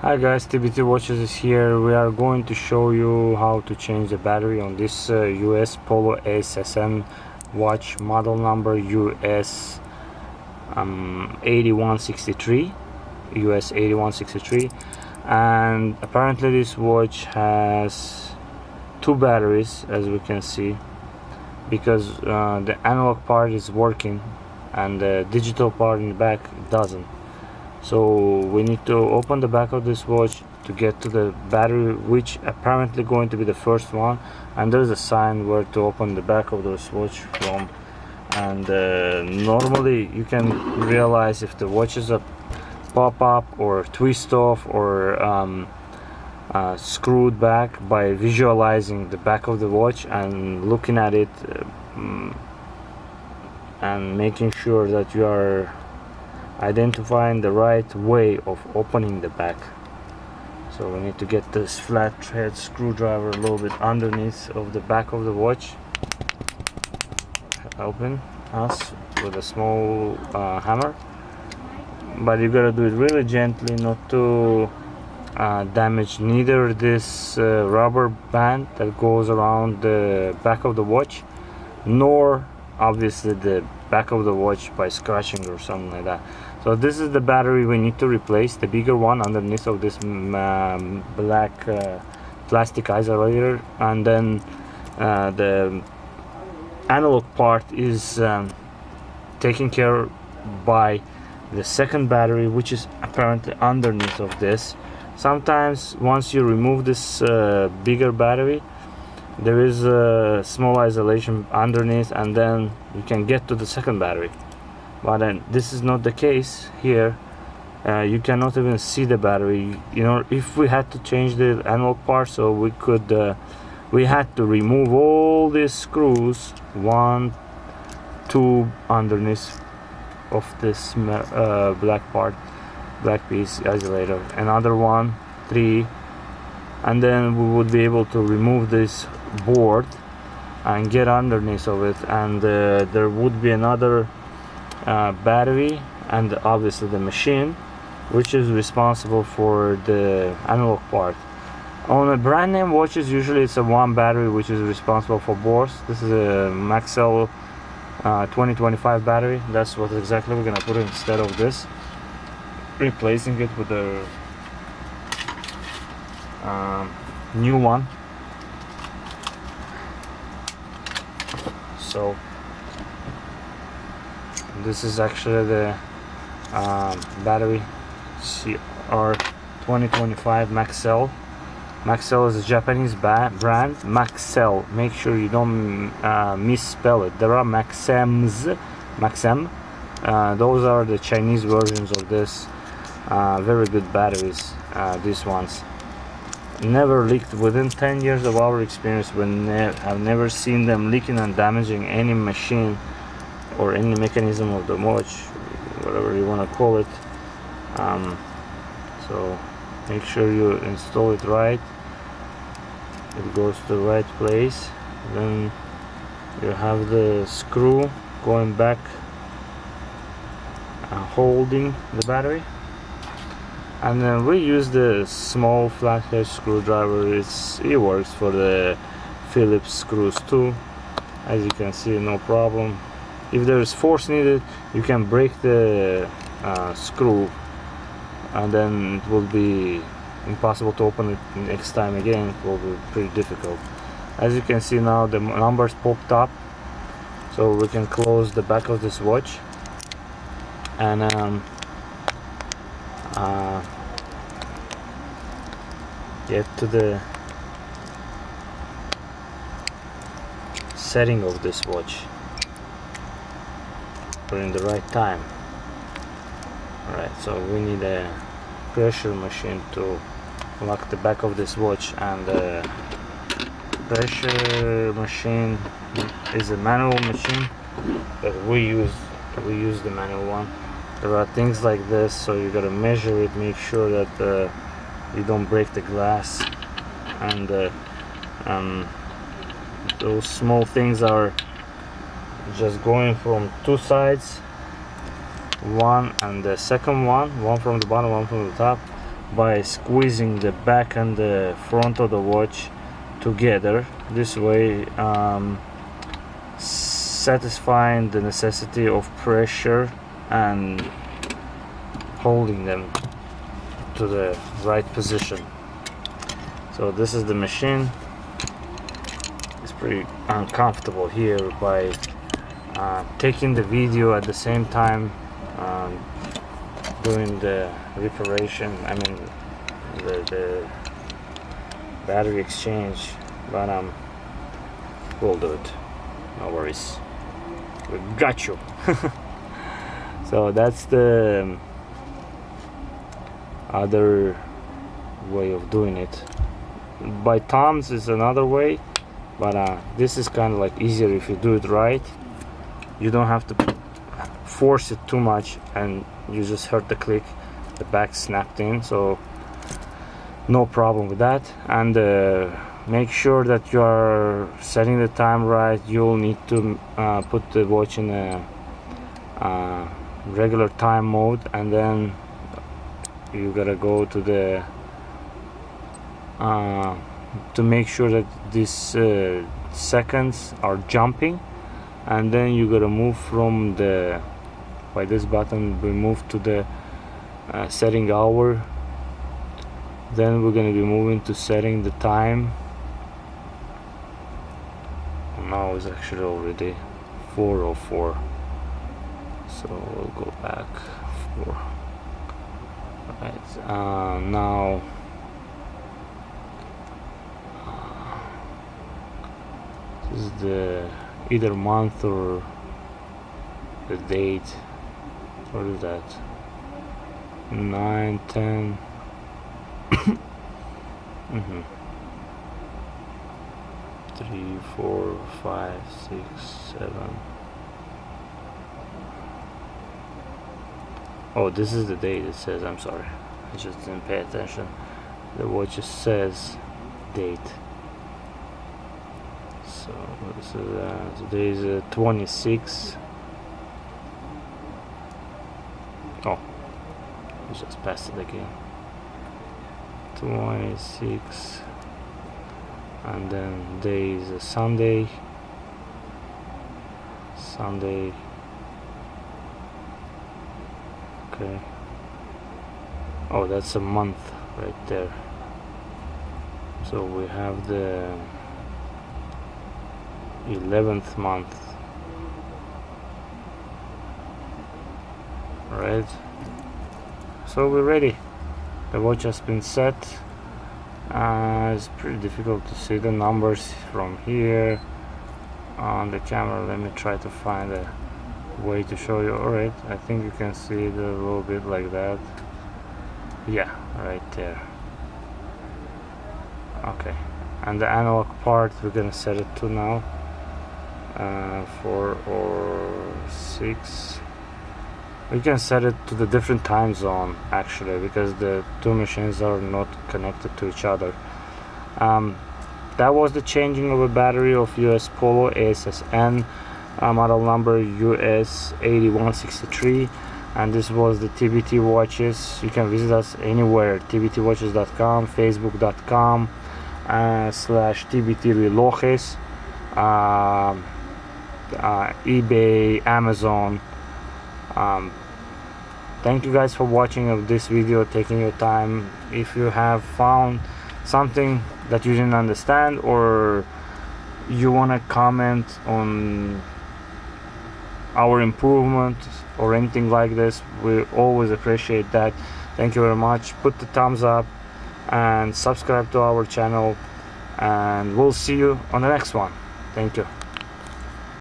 Hi guys, TBT Watches is here. We are going to show you how to change the battery on this US Polo ASSN watch, model number US 8163, US 8163, and apparently this watch has two batteries, as we can see, because the analog part is working and the digital part in the back doesn't. So we need to open the back of this watch to get to the battery, which apparently going to be the first one, and there's a sign where to open the back of this watch from. And normally you can realize if the watch is a pop-up or twist off or screwed back by visualizing the back of the watch and looking at it and making sure that you are identifying the right way of opening the back. So we need to get this flathead screwdriver a little bit underneath of the back of the watch, helping us with a small hammer, but you gotta do it really gently, not to damage neither this rubber band that goes around the back of the watch, nor obviously the back of the watch by scratching or something like that. So this is the battery we need to replace, the bigger one underneath of this black plastic isolator, and then the analog part is taken care by the second battery, which is apparently underneath of this. Sometimes once you remove this bigger battery, there is a small isolation underneath, and then you can get to the second battery. But then this is not the case here. You cannot even see the battery. You know, if we had to change the analog part, so we could we had to remove all these screws, 1, 2 underneath of this black part, black piece isolator, another 1, 3, and then we would be able to remove this board and get underneath of it, and there would be another battery and obviously the machine, which is responsible for the analog part. On a brand name watches, usually it's a one battery which is responsible for both. This is a Maxell 2025 battery. That's what exactly we're gonna put instead of this, replacing it with a new one. So this is actually the battery CR 2025 Maxell. Maxell is a Japanese brand. Maxell, make sure you don't misspell it. There are Maxem. Those are the Chinese versions of this. Very good batteries, these ones. Never leaked. Within 10 years of our experience, I've never seen them leaking and damaging any machine or any mechanism of the watch, whatever you want to call it. So make sure you install it right, it goes to the right place. Then you have the screw going back, holding the battery, and then we use the small flathead screwdriver. It works for the Phillips screws too, as you can see, no problem. If there is force needed, you can break the screw, and then it will be impossible to open it next time again. It will be pretty difficult. As you can see now, the numbers popped up, so we can close the back of this watch and get to the setting of this watch. We're in the right time. Alright, so we need a pressure machine to lock the back of this watch, and the pressure machine is a manual machine, but we use the manual one. There are things like this, so you gotta measure it, make sure that you don't break the glass, and those small things are just going from two sides, one and the second one from the bottom, one from the top. by squeezing the back and the front of the watch together. This way, satisfying the necessity of pressure and holding them to the right position. So this is the machine. It's pretty uncomfortable here by taking the video at the same time doing the reparation, I mean the battery exchange, but we'll do it, no worries, we got you. So that's the other way of doing it. By thumbs is another way, but this is kind of like easier if you do it right. You don't have to force it too much, and you just heard the click, the back snapped in, so no problem with that. And make sure that you are setting the time right. You'll need to put the watch in a regular time mode, and then you gotta go to the to make sure that these seconds are jumping, and then you gotta move from the, by this button we move to the setting hour. Then we're gonna be moving to setting the time. Now it's actually already 4:04, so we'll go back 4. Right, now this is the either month or the date. What is that? 9, 10. 3, 4, 5, 6, 7. Oh, this is the date it says. I'm sorry, I just didn't pay attention. The watch just says date. So this is today is 26. Oh, I just passed it again. 26, and then day is a Sunday. Okay. Oh, that's a month right there. So we have the 11th month, right? So we're ready. The watch has been set. It's pretty difficult to see the numbers from here on the camera. Let me try to find a way to show you. Alright, I think you can see it a little bit like that. Yeah, right there. Okay, and the analog part we're gonna set it to now 4 or 6. We can set it to the different time zone actually, because the two machines are not connected to each other. That was the changing of a battery of US Polo ASSN, model number US8163, and this was the TBT watches. You can visit us anywhere, tbtwatches.com, facebook.com /TBT relojes, eBay, Amazon. Thank you guys for watching of this video, taking your time. If you have found something that you didn't understand, or you want to comment on our improvement or anything like this, we always appreciate that. Thank you very much. Put the thumbs up and subscribe to our channel, and we'll see you on the next one. Thank you.